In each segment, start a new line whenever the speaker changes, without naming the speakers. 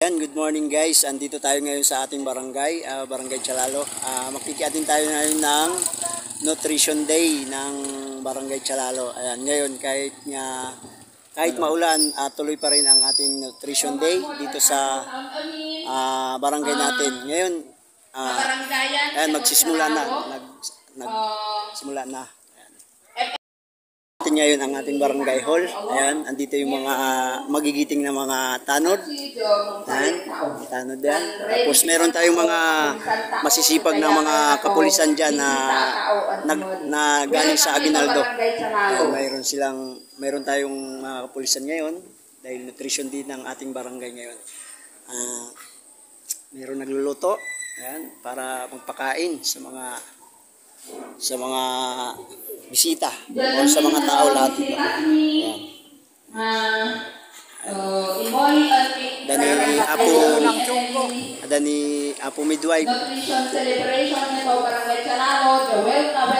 Good morning guys, andito tayo ngayon sa ating barangay, Barangay Chalalo. Makikiatin tayo ngayon ng Nutrition Day ng Barangay Chalalo. Ayan, ngayon kahit maulan, tuloy pa rin ang ating Nutrition Day dito sa barangay natin. Ngayon, ayan, magsisimula na, nagsimula na. Ngayon ang ating barangay hall. Ayan, andito yung mga magigiting na mga tanod. Ayan, tanod yan. Tapos meron tayong mga masisipag na mga kapulisan dyan na galing sa Aguinaldo. Ayan, meron tayong mga kapulisan ngayon dahil nutrition din ng ating barangay ngayon. Meron nagluluto, ayan, para magpakain sa mga bisita o sa mga tao lahat. Dani Apo midwife.
Nutrition celebration nito Barangay Chalalo, the welcome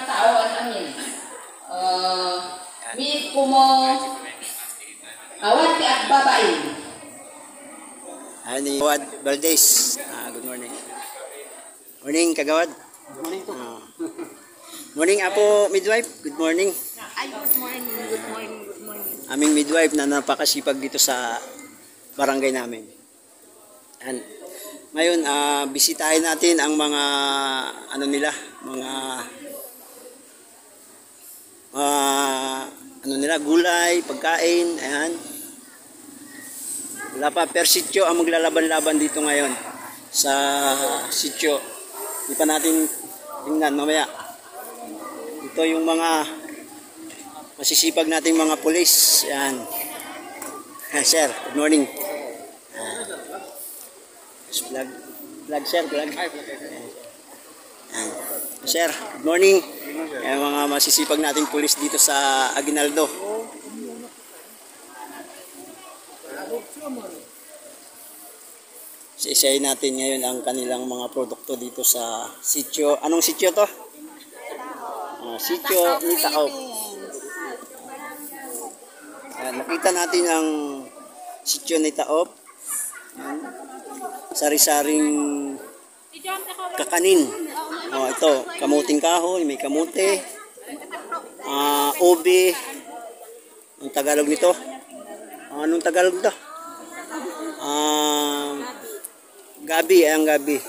tao at amin. Meet kumo awat ti at babae.
Ani Kagawad Valdez. Good morning. Morning Kagawad.
Good morning to.
Morning Apo midwife. Good morning.
Ay, good morning. Good morning. Good morning.
Aming midwife na napakasipag dito sa barangay namin. And ngayon, bisitahin natin ang mga gulay, pagkain, ayan. Wala pa, per sityo ang maglalaban-laban dito ngayon sa sityo. Hindi pa natin tingnan mamaya. Ito yung mga masisipag nating mga pulis. Ayan. Sir, good morning. Vlog sir, vlog. Sir, good morning. Ayan, mga masisipag nating pulis dito sa Aguinaldo. Isa-isayin natin ngayon ang kanilang mga produkto dito sa sityo. Anong sityo to? Sityo ni Taop. Nakita natin ang sityo ni Taop. Sari-saring kakanin. Ito, kamuting kahoy, may kamute, ube. Ang Tagalog nito? Anong Tagalog nito? Gabi, ang gabi.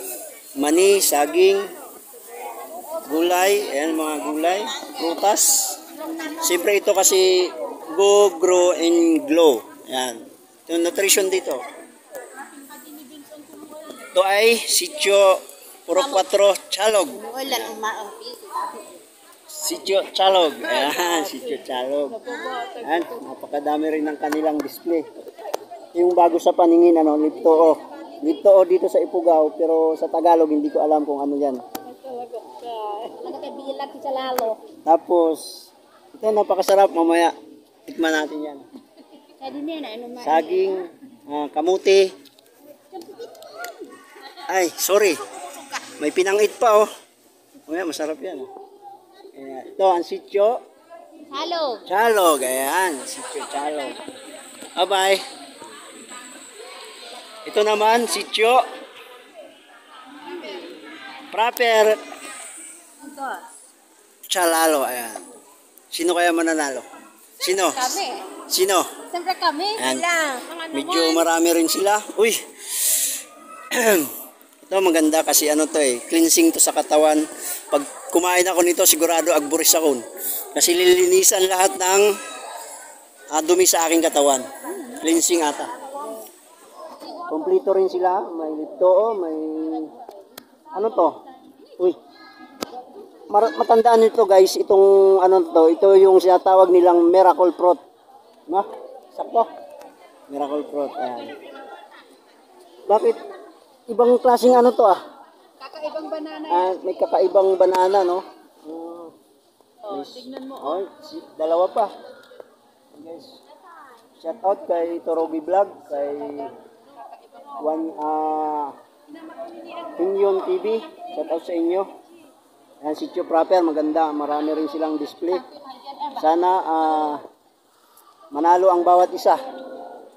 Mani, saging, gulay, ayan mga gulay, prutas. Siyempre ito kasi go, grow, and glow. Ayan. Ito nutrition dito. Ito ay Sitio Puro 4 Chalog. Sitio Chalog. Ayan, Sitio Chalog. Ayan, napakadami rin ng kanilang display. Yung bago sa paningin, Liptoo. Liptoo dito sa Ifugao, pero sa Tagalog hindi ko alam kung ano yan. Tapos, ito napakasarap, mamaya tikman natin yan. Saging, kamuti. Ay, sorry. May pinangit pa Mamaya masarap yan. Ito ang sityo Chalog. Chalog, ayan. Sityo Chalog. Bye-bye. Ito naman, sityo proper Chalalo, ayan. Sino kaya mananalo? Sino?
Kami.
Sino?
Siyempre kami.
Ayan. Medyo marami rin sila. Uy! Ito maganda kasi cleansing to sa katawan. Pag kumain ako nito, sigurado agburis ako. Kasi lilinisan lahat ng dumi sa aking katawan. Cleansing ata. Kompleto rin sila. May liptoo, may Uy. Matandaan nito guys, itong ito yung sinatawag nilang miracle fruit. Sakto? Miracle fruit. Ayan. Bakit? Ibang klaseng
Kakaibang banana
may kakaibang banana, no?
Tignan mo.
Dalawa pa. Guys. Shout out kay Torogi Vlog, kay Pinyon TV. Shout out sa inyo. Ayan, sityo proper, maganda. Marami rin silang display. Sana manalo ang bawat isa.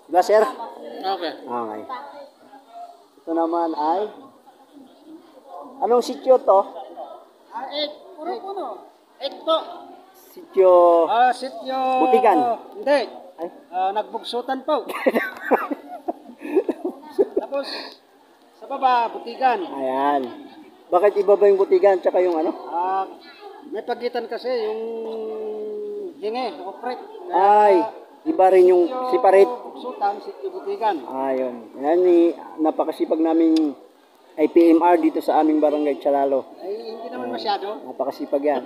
Diba, sir?
Okay.
Okay. Ito naman ay, anong sityo to?
Puro puno. Po.
Sityo,
Sityo.
Butigan.
Hindi.
Ay?
Nagbugsutan po. Tapos, sa baba, butigan.
Ayan. Bakit iba ba yung Butigan tsaka yung ano?
May pagitan kasi yung hinge, operate.
Ay, iba rin yung separate.
Bugsutan, sityo butigan.
Ayun. Yan napakasipag naming IPMR dito sa aming barangay Chalalo.
Ay, hindi naman masyado.
Napakasipag yan.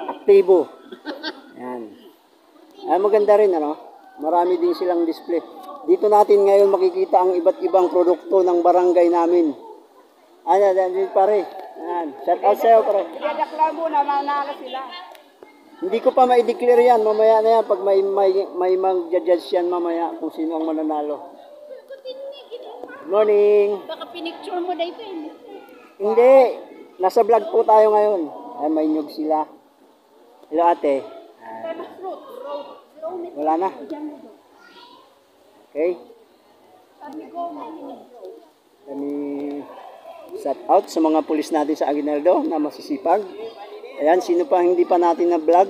Aktibo. Yan. Ay, maganda rin ano. Marami din silang display. Dito natin ngayon makikita ang iba't ibang produkto ng barangay namin. Yan pare. Yan. Shout out sa'yo pare.
Dadakla muna, manalo sila.
Hindi ko pa ma-declare yan. Mamaya na yan. Pag may mag-judge yan mamaya kung sino ang mananalo. Good morning.
Baka pinicture mo dito eh.
Hindi. Nasa vlog po tayo ngayon. Ay, may nyug sila. Hello ate. Wala na. Okay. Kami shout out sa mga pulis natin sa Aguinaldo na masisipag. Ayan, sino pa hindi pa natin na vlog?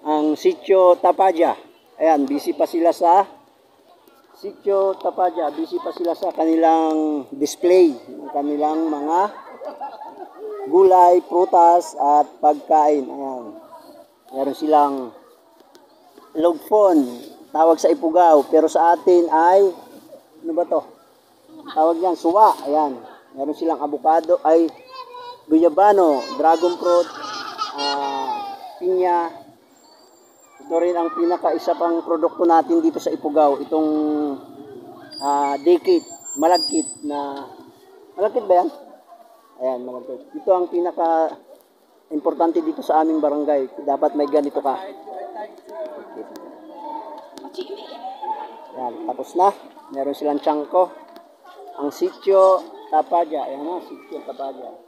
Ang Sitio Tapadya. Ayan, busy pa sila sa Sitio Tapadya. Busy pa sila sa kanilang display ng kanilang mga gulay, prutas at pagkain. Ayan. Meron silang log phone, tawag sa Ifugao, pero sa atin ay ano ba to? Tawag yan, suwa. Ayan. Meron silang avocado, ay guyabano, dragon fruit, pinya. Ito rin ang pinaka-isa pang produkto natin dito sa Ifugao. Itong dikit, malagkit na, malagkit ba yan? Ayan, malagkit. Ito ang pinaka-importante dito sa aming barangay. Dapat may ganito ka. Ayan, tapos na. Meron silang tiyangko. Ang Sitio Tapadya. Ayan na, Sitio Tapadya.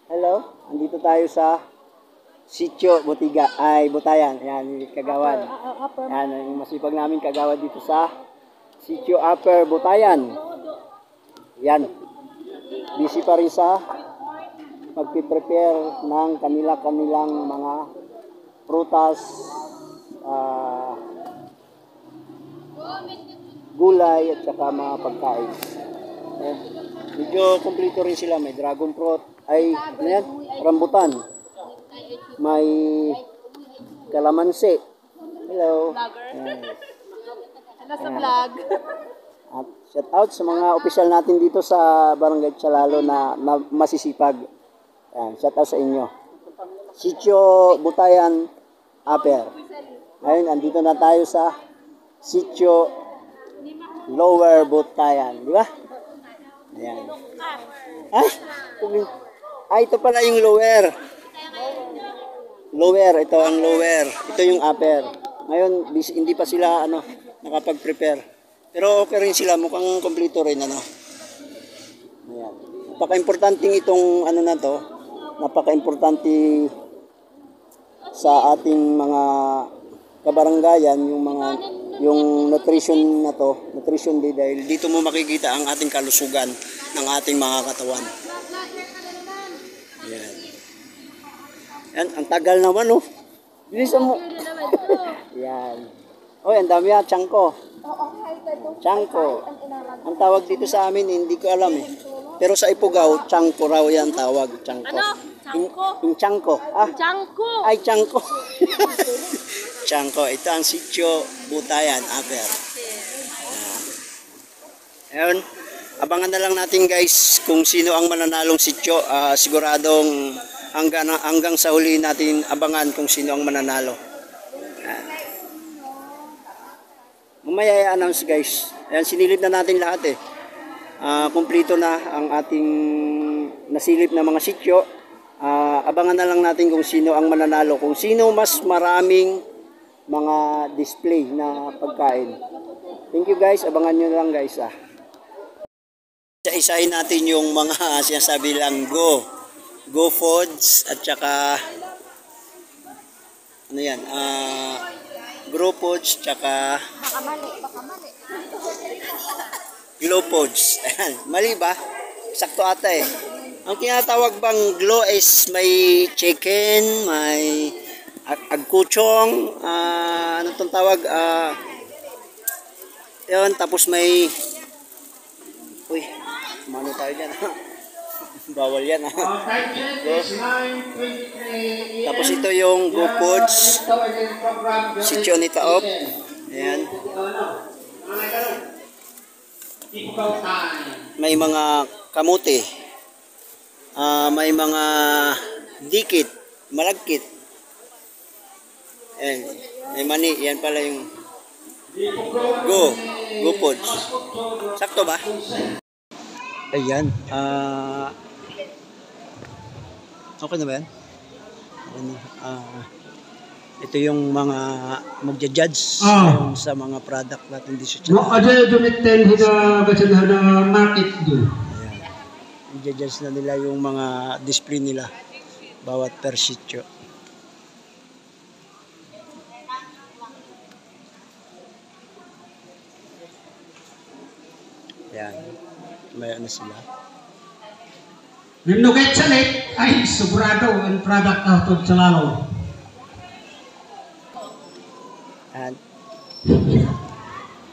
Hello, andito tayo sa Sitio Butayan. Ayan, Kagawad. Ayan, yung masipag namin Kagawad dito sa Sitio Upper Butayan. Ayan. Busy pa rin sa magpiprepare ng kanilang mga prutas, gulay at saka mga pagkain. Ayan. Medyo kompleto rin sila. May dragon fruit, ay ano yan? Rambutan. May kalamansi. Hello. Ayan.
Ano sa vlog?
At shout out sa mga opisyal natin dito sa Barangay Chalalo na masisipag. Ayan, shout out sa inyo. Sitio Butayan Upper. Ngayon, andito na tayo sa Sitio Lower Butayan. Di ba? Ayan. Ito pala yung lower. Lower, ito ang lower. Ito yung upper. Ngayon, hindi pa sila nakapag-prepare. Pero okay rin sila, mukhang kompleto rin Ayan. Napaka-importante itong na to. Napaka-importante sa ating mga kabaranggayan yung nutrition na to, nutrition day, dahil dito mo makikita ang ating kalusugan ng ating mga katawan. Ayan. Yan, ang tagal naman Bilisan mo. Yan. Oy, ang dami tiyangko. Tiyangko. Ang tawag dito sa amin, hindi ko alam Pero sa Ifugao, tiyangko raw yan tawag. Tiyangko.
Ano? Tiyangko?
Yung tiyangko.
Tiyangko.
Ay, tiyangko. Tiyangko. Ito ang Sitio Butayan, Upper. Ayun. Abangan na lang natin guys kung sino ang mananalong sitio. Siguradong hanggang sa huli natin abangan kung sino ang mananalo. Mamaya i-announce guys. Ayan, sinilip na natin lahat kumpleto na ang ating nasilip na mga sityo. Abangan na lang natin kung sino ang mananalo. Kung sino mas maraming mga display na pagkain. Thank you guys. Abangan nyo lang guys Isa-isahin natin yung mga sinasabi lang Go Foods at saka ano yan, Grow Foods, tsaka
Baka mali.
Glow Foods. Ayan. Mali ba? Sakto ata eh. Ang tinatawag bang glow is may chicken, may agkuchong, ano tong tawag? Yun, tapos may... Uy, mano tayo dyan. Bawal yan. Tapos ito yung Go Foods, Sitio ni Taop. Ayan. May mga kamote. May mga dikit, malagkit. Ayan. May mani. Yan pala yung Go Foods. Sakto ba? Ayan. Okay na ba yan? Ito yung mga magja-judge ngayon sa mga product natin dito sa
Ada dumitin hida baca hada market do.
Magja-judge na nila yung mga display nila bawat per sitio. Ayan. May ano sila.
Nindugay salit ay sigurado ang product na ito selalu.
Ayan.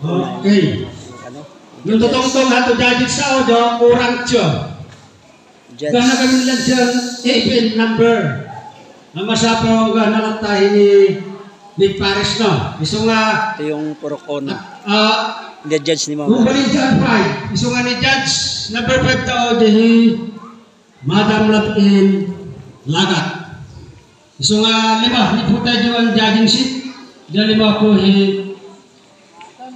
Okay.
Ano?
Yung totong-tong ato jadi sa ojo kurang siya.
Judge.
Gana kami lang siya event number. Na masapaw nga nalatay ni Paris no. Iso nga
Ito yung purok ono. Judge ni Mama.
Bumalik dyan 5. Iso nga ni Judge number 5 tao di Madam Latin Lagat. Iso nga lima ni puta ang judging seat. Diyan lima ko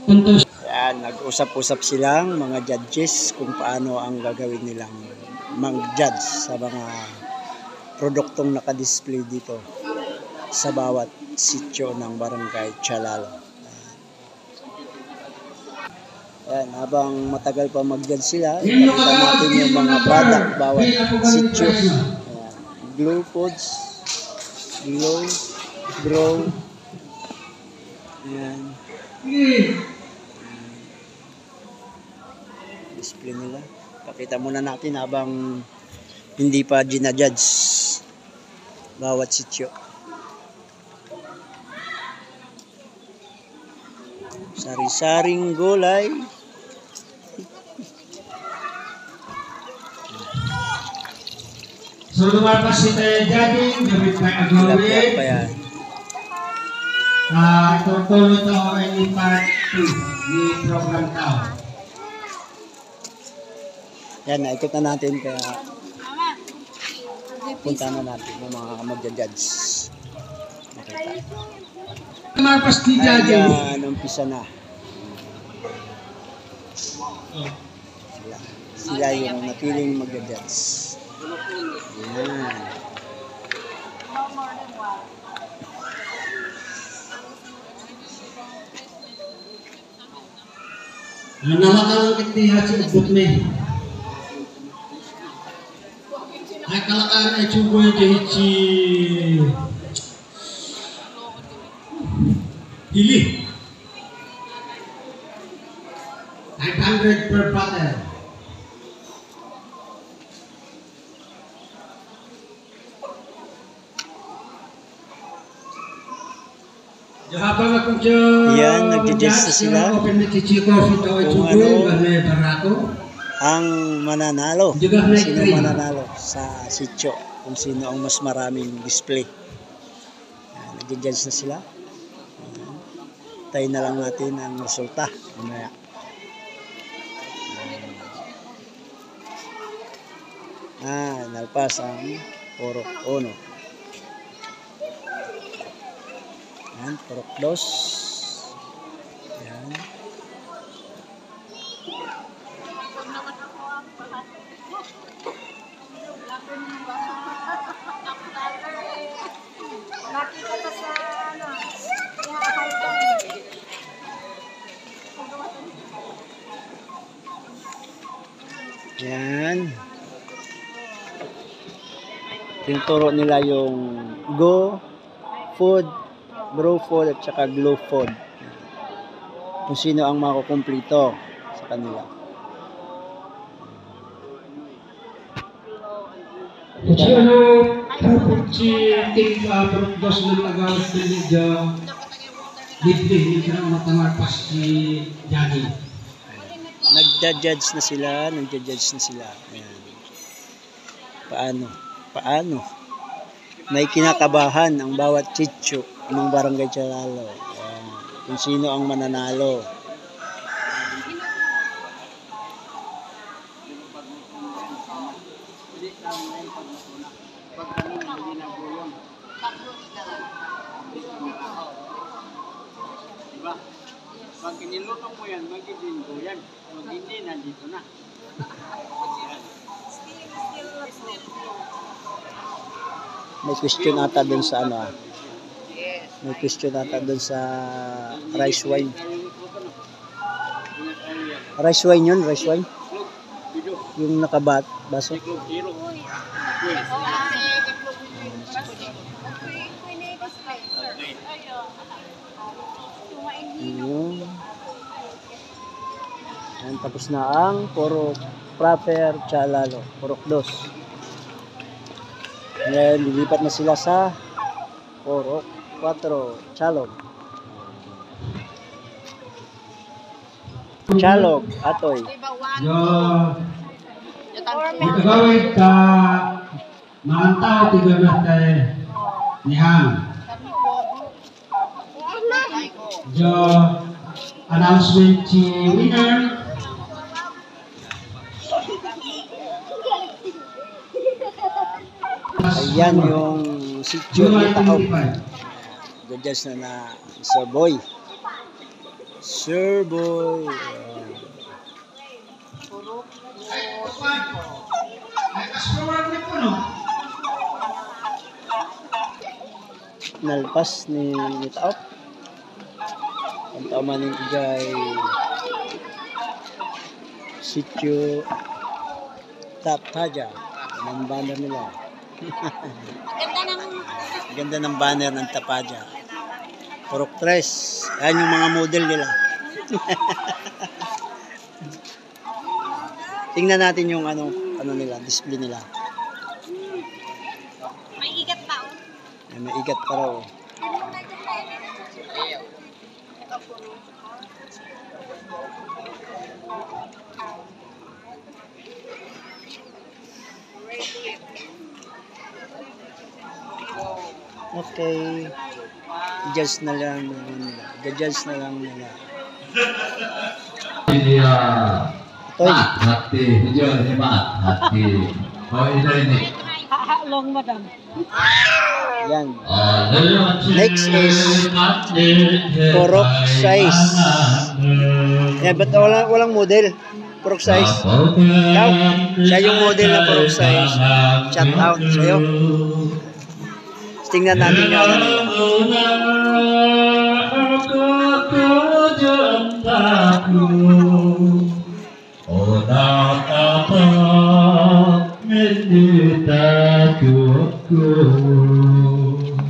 puntos.
Ayan, nag-usap-usap silang mga judges kung paano ang gagawin nilang mag-judge sa mga produktong nakadisplay dito sa bawat sitio ng Barangay Chalalo. Ayan, habang matagal pa mag-judge sila, ipakita natin yung mga product bawat sitio. Ayan, Glow Foods, Glow, Grow. Ayan. Display nila. Pakita muna natin habang hindi pa ginajudge bawat sitio. Sari-saring gulay.
So lumapas si Taya Jading, gamit pa
Tilapia pa
agawin.
yan.
Tutuloy ito ay part 2 ni program tao.
Yan, naikot na natin kaya punta na natin yung mga magja-judge. Nakita.
Lumapas si Jading.
Ayan, umpisa na. Sila yung napiling magja-judge. Ayan.
Nalakalang kitiha si ubot me. Ay kalakaan ay chuboy dahil si Hili. 900 per bottle. Habang akong
Yan, nagja-judge na sila.
Open na chichi coffee daw ay
Kung
chuboy.
ano,
May barako.
ang mananalo,
Juga
kung
may
sino
green.
mananalo sa sitio, kung sino ang mas maraming display. Nag-judge na sila. Ayan. Tayo na lang natin ang resulta mamaya. Nalpas ang purok ono. Ayan, purok dos. Ayan.
Nakita ko sa ano.
Ayan. Tinuturo nila yung Go Food Bro Food at saka Glow Food. Kung sino ang makukumplito sa kanila.
Kung ano, kapag si Ting Produkdos ng Tagawag ng Medyo libre, hindi ka na matamarpas si Johnny.
Nagja-judge na sila. Ayan. Paano? May kinakabahan ang bawat chicho ng Barangay Chalalo. Ayan. Kung sino ang mananalo.
Pag niluto mo yan, magiging yan. Pag hindi, nandito na.
May question ata dun sa ano. May question ata dun sa rice wine. Rice wine yun, rice wine. Yung baso. Yun. Ayan, tapos na ang Purok Proper Chalalo. Purok 2. Ngayon, lilipat na sila sa Purok 4 Chalog. Chalog, Atoy.
Gawin ka maantaw tiga kay Nihang. Jo announcement si winner.
Ayan yung sityo ni Tao. Judges na Sir Boy. Nalpas ni Tao. Ang tama ng igay sityo Tapaja. Ang banner nila. Ganda ng banner ng Tapaja. Purok 3. Yan yung mga model nila. Tingnan natin yung ano nila, display nila.
May igat pa, oh.
Ay, may igat pa raw. Okay. Judge na lang nila. Judge na lang nila. Toy.
Hati, hijau hebat hati. Oh ini.
Long madam.
Yan. Next is Purok size. Yan, ba't walang model? Purok size. Ikaw, siya yung model na Purok size. Shout out sa'yo. Tingnan natin yung ano nila.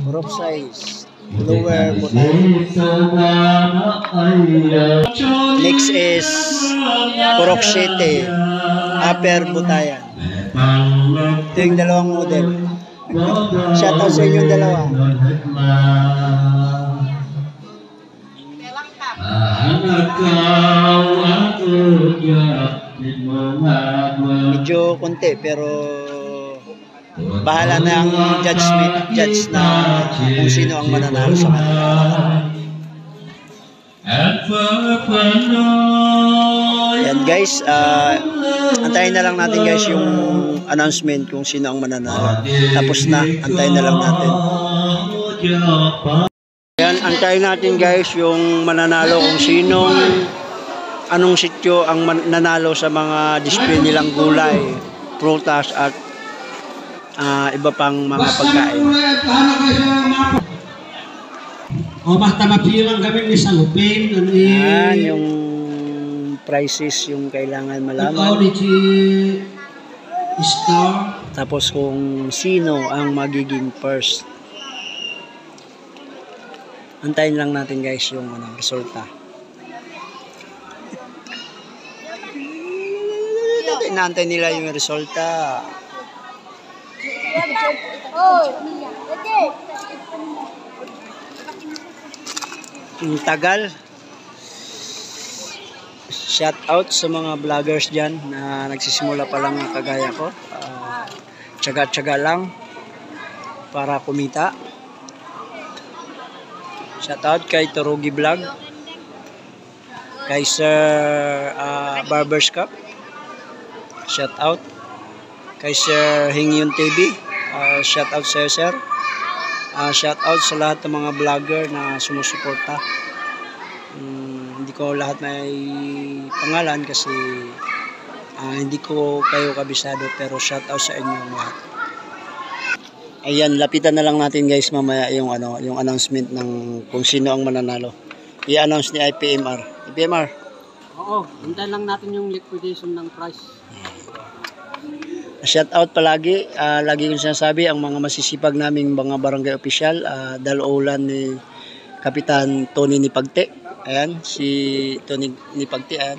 Purok size. Lower Butayan. Next is Purok City. Upper Butayan. Ito yung dalawang model. Shout out sa inyong dalawa. Medyo konti pero bahala na ang judge na kung sino ang mananalo sa kanila. Yan guys, antayin na lang natin guys yung announcement kung sino ang mananalo. Tapos na, antayin na lang natin. Yan, antayin natin guys yung mananalo kung sinong anong sityo ang nanalo sa mga display nilang gulay, prutas at iba pang mga pagkain.
O basta mapilang kami ni Salupin.
Yan yung prices yung kailangan malaman. Tapos kung sino ang magiging first. Antayin lang natin guys yung resulta. Inaantay nila yung resulta. Ang tagal. Shout out sa mga vloggers dyan na nagsisimula pa lang kagaya ko. Tsaga-tsaga lang para kumita. Shout out kay Turugi Vlog, kay Sir Barber's Cup. Shout out kay Sir Hingyun TV. Shout out sa Sir. Shout out sa lahat ng mga vlogger na sumusuporta. Hindi ko lahat may pangalan kasi hindi ko kayo kabisado, pero shout out sa inyo lahat. Ayan, lapitan na lang natin guys mamaya yung yung announcement ng kung sino ang mananalo. I-announce ni IPMR. IPMR.
Oo, hintayin lang natin yung liquidation ng price.
Shout out palagi, lagi kong sinasabi ang mga masisipag naming mga barangay official, dalulan ni Kapitan Tony Nipagte. Ayan, si Tony Nipagte, ayan.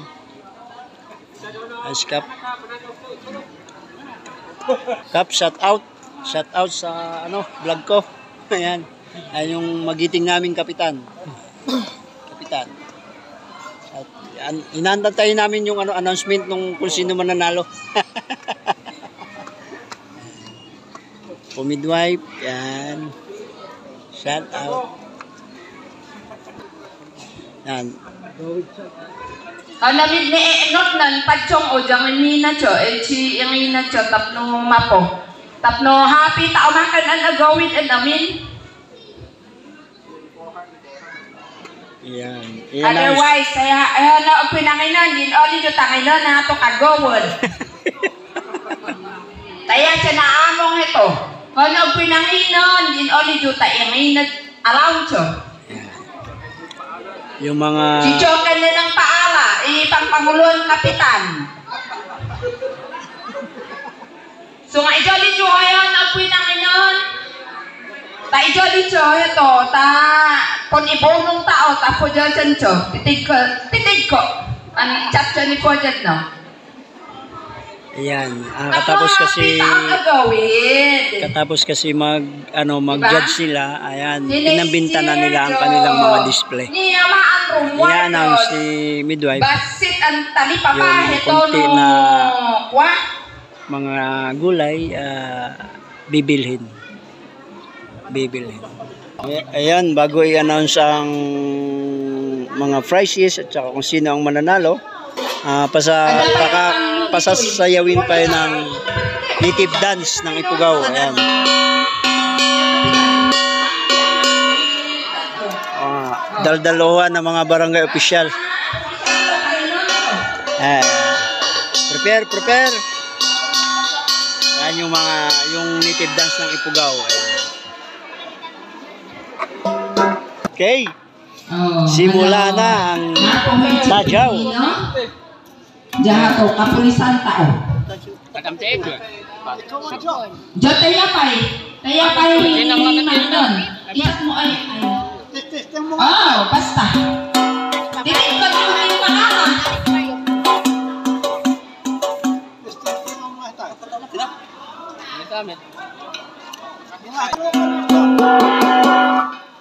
Ice Cup. Cup, shout out. Shout out sa vlog ko. Ayan. Ayan yung magiting naming kapitan. Kapitan. Inantay namin yung announcement nung kung sino mananalo. Midwife, yan. Shout out. Yan.
Namit ni enot nan padchong o jangan mina cho chi yang ina cho tapno mapo. Tapno happy tao makan an agawid an amin.
Yan.
Otherwise saya na pinanginan din oli jo tanginan na to kagawon. Taya siya na among ito. Ano pinanginan din oli jo ta ingin alaw cho.
Yung mga
Chichokan na ng paala, ipangpangulon kapitan. So nga ijoli cho ayon ang pinanginon. Ta ijoli cho ito, ta kung ibunong tao, ta po dyan cho, titig ko. Ang chat cho ni po dyan, no?
ayan, katapos kasi mag-judge sila, ayan, pinabinta na nila ang kanilang mga display. I-announce si Midwife yung konti na mga gulay bibilhin. Ayan, bago i-announce ang mga prizes at saka kung sino ang mananalo, pasasayawin pa yun ng native dance ng Ifugao. Ayan. Daldalohan ng mga barangay official. Prepare. Ayan yung native dance ng Ifugao. Ayan. Okay. Simula na ang sadyaw.
Jaha to kapulisan tao.
Tagamteeg ko.
Jo tayapay mandon. Iyak mo ay. Oh, basta. Tinig ka mo yung pangalan.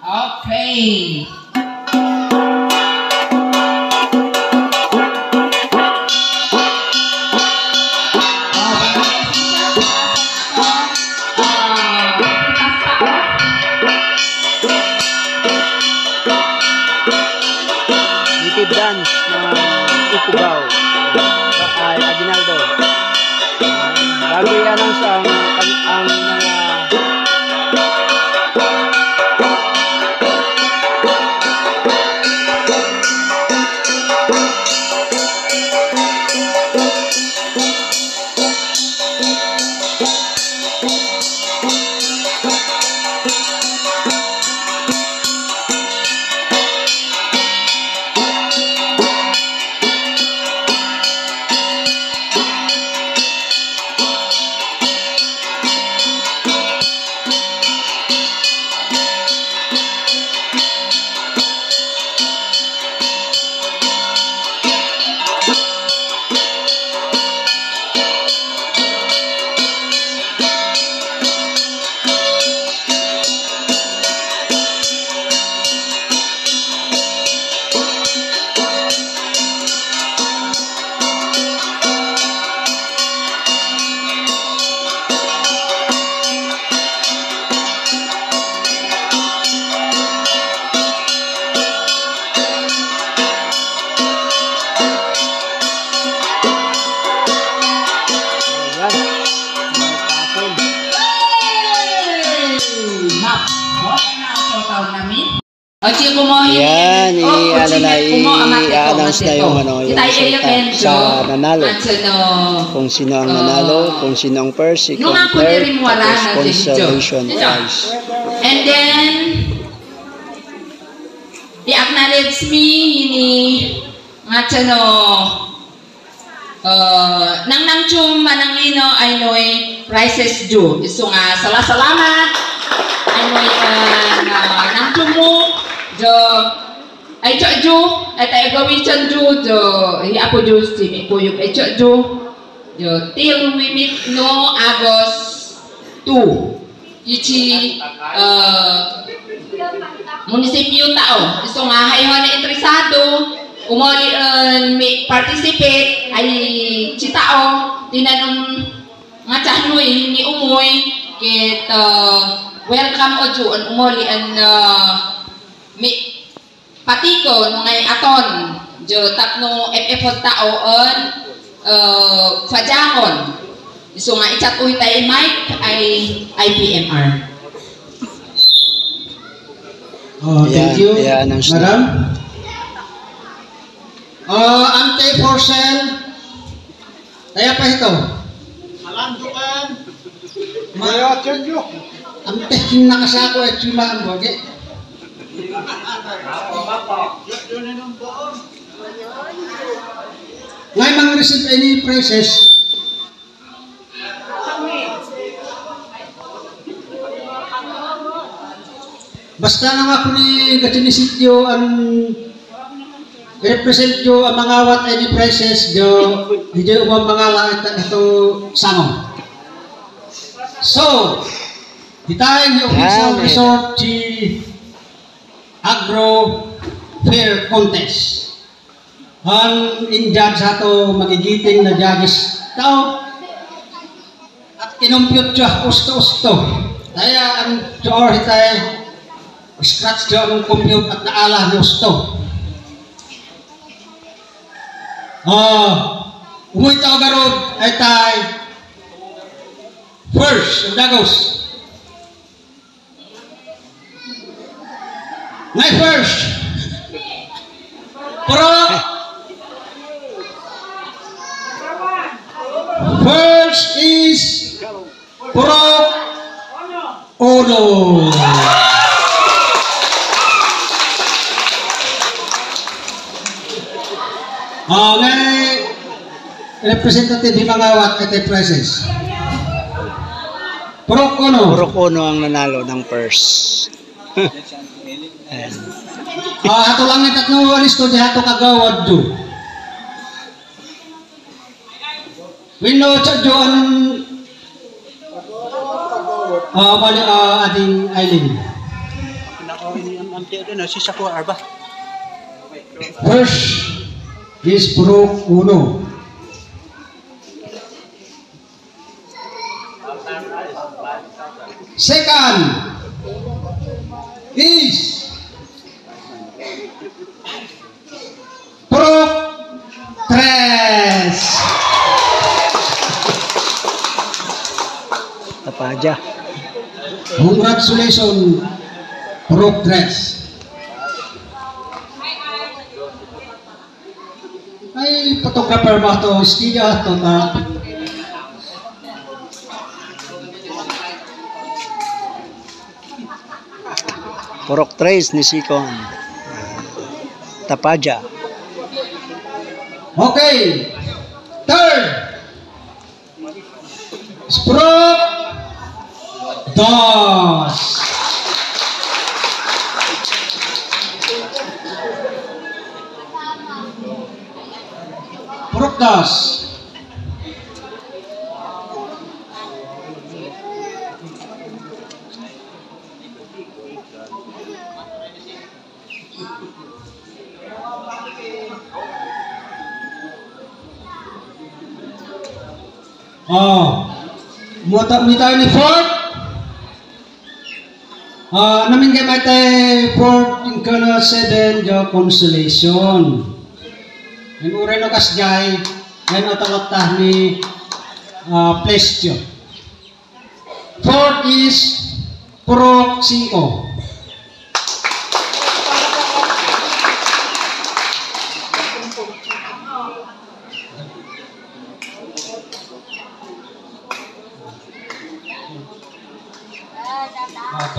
Okay.
Native dance ng Ifugao ay Aguinaldo. Bago i-announce ang
O siya kumohin.
Yan, i-announce na yung sa nanalo. Kung sino ang nanalo, kung sino ang first, second, third, consolation prize.
And then, i-acknowledge me ini nga no nang chum manang ay noy prizes due. So nga salamat ay noy nang chum mo jo ay jo at ay gawin chan jo apo jo si ko yung ay jo till we meet no August 2 ichi munisipyo tao. So nga hayo na interesado umoli may participate ay si tao tinanong nga chanoy ni umoy ket welcome ojo an umoli an may patiko nung ngay aton jo tapno FF tao on fajangon. So nga i-chat uy tayo Mike ay IPMR.
Oh, thank you,
i-announce
madam. Ante for sale. Kaya pa ito.
Malandukan.
Maya chenyo. Ante king nakasako at chumaan mo, okay? Ngay mang receive any prices. Basta lang ako ni Gatinisidyo ang represent yo ang mga wat any prices jo hindi mo mga ito sango. So, ditayin yung official resort si Agro Fair Contest. Ang in-judge ato magigiting na judges tao at kinumpyot siya usto-usto. Kaya ang joor hitay scratch jo ang compute at naala ng usto. Umuwi tao garod ay tay first, dagos. My first. Pero first is Pro Ono. Ngay representative Himangawat at Prices. Prokono
ang nanalo ng first.
hato lang ni tatlo listo di hato kagawad do. Winno chodjo an bali ading Aileen. First is Pro Uno. Second is Pro Tres.
Tapaja.
Congratulations, Pro Tres. Ay, photographer ba ito? Studio ito na.
Porok Trace ni Sikon. Tapaja.
Okay. Third. Sprok. Dos. Porok dos. Mita ni Ford. Namin kay mate Ford in kana 7 jo consolation. Ang uray no kasgay, yan otalotah ni place jo. Ford is Pro 5.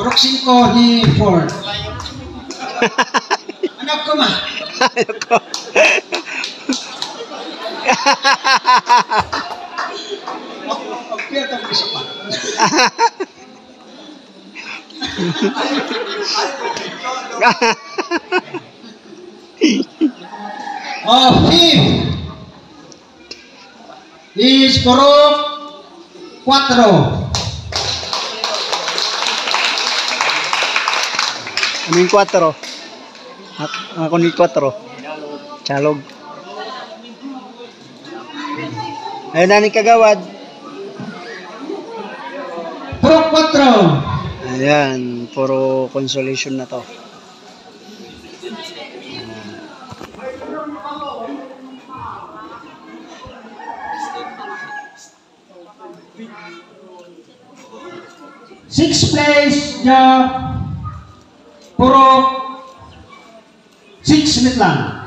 Purok 5 ni Ford. Anak ko ma. Fifth is Purok 4.
Ano yung 4? Ako ni 4. Chalog. Ayun na ni Kagawad.
Purok 4.
Ayan, puro consolation na to.
Sixth place, the Purok 6 minute lang.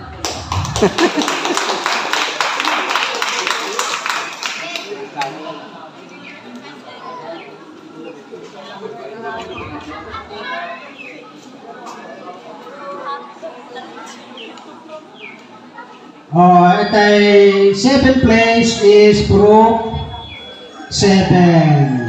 At ay 7th place is Purok 7.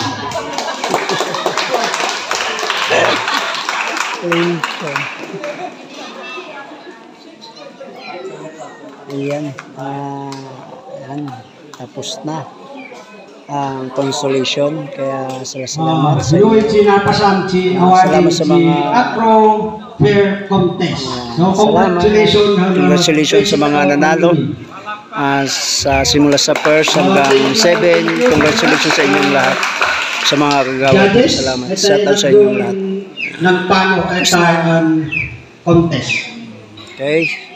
Ayan, ayan, tapos na ang consolation. Kaya salamat sa inyo.
Salamat
sa mga
Acro Fair Contest. So
Congratulations sa mga nanalo. Sa simula sa first hanggang 7. Congratulations sa inyong lahat. Sa mga kagawad. Salamat. Shout out sa inyong lahat.
Nagpano at contest.
Okay.